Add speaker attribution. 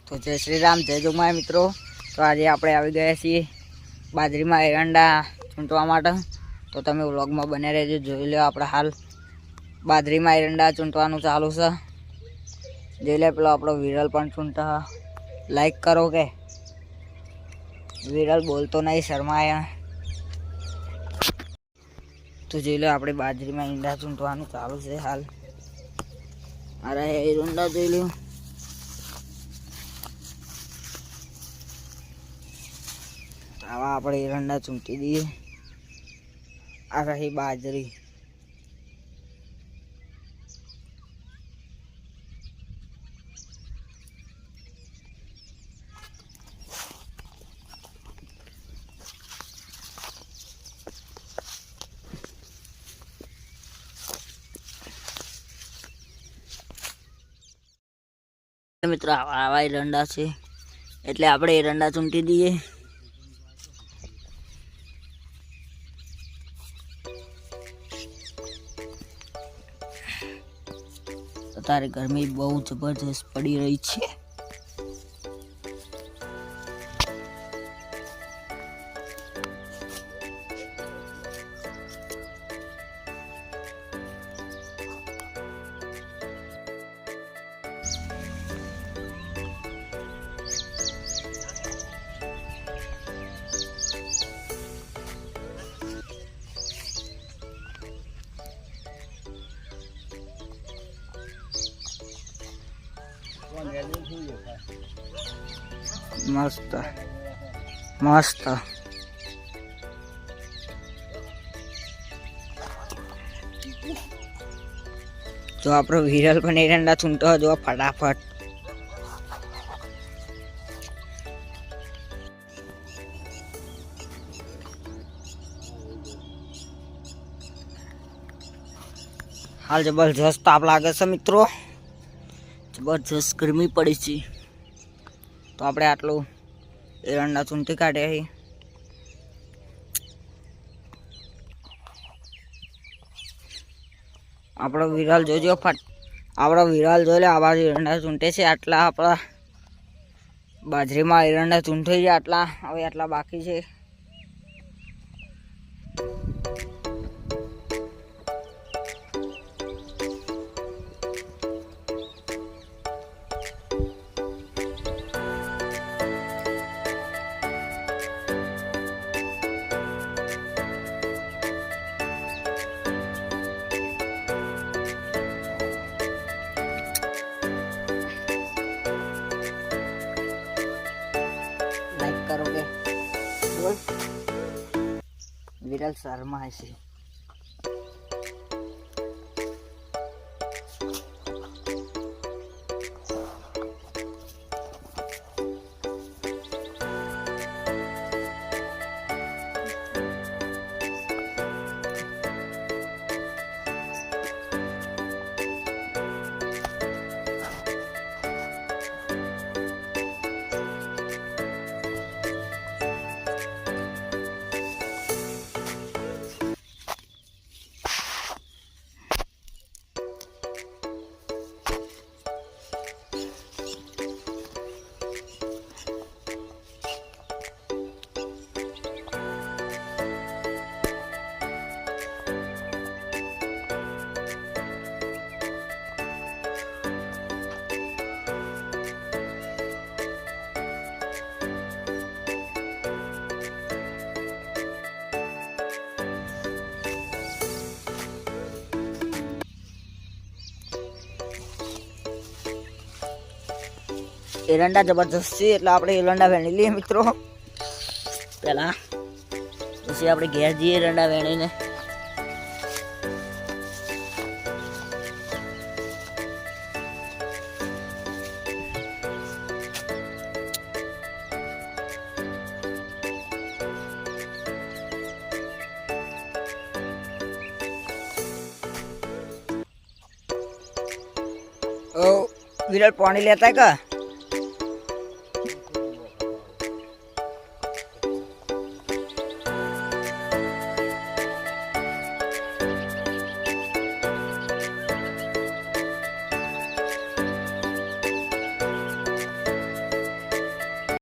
Speaker 1: તો જય શ્રી રામ, જય જોગમાયા મિત્રો. તો આજે આપણે આવી ગયા છીએ બાજરીમાં એરંડા ચૂંટવા માટે. તો તમે વ્લોગમાં બને રહેજો, જોઈ લો. આપણે હાલ બાજરીમાં એરંડા ચૂંટવાનું ચાલુ છે. જોઈ લે, પેલો આપણો વિરલ પણ ચૂંટા. લાઈક કરો કે વિરલ બોલતો નહીં, શર્માયા. તો જોઈ લો, આપણે બાજરીમાં એરંડા ચૂંટવાનું ચાલુ છે હાલ. અરે એરંડા જોઈ લો. આવા આપણે એરંડા ચૂંટી દઈએ. આ રહી બાજરી. મિત્રો આવા એરંડા છે એટલે આપણે એરંડા ચૂંટી દઈએ. અત્યારે ગરમી બહુ જબરજસ્ત પડી રહી છે. મસ્ત મસ્ત. જો આપણો વિરલ પણ એરંડા ચૂંટો જો ફટાફટ. હાલ જબરજસ્ત તાપ લાગે છે મિત્રો, જબરજસ્ત ગરમી પડી છે. તો આપણે આટલું એરંડા ચૂંટી કાઢ્યા છે. આપણો વિરલ જોજો આપણો વિરલ જોઈ લે. આવા એરંડા ચૂંટે છે. આટલા આપણા બાજરીમાં એરંડા ચૂંટાઈ ગયા. આટલા હવે આટલા બાકી છે. કરો કે વિરલ શર્મા છે. એરંડા જબરજસ્ત છે એટલે આપણે એરંડા વેણી લઈએ મિત્રો પહેલા. પછી આપણે ઘેર જઈએ એરંડા વેણીને. વિરલ પાણી લેતા કા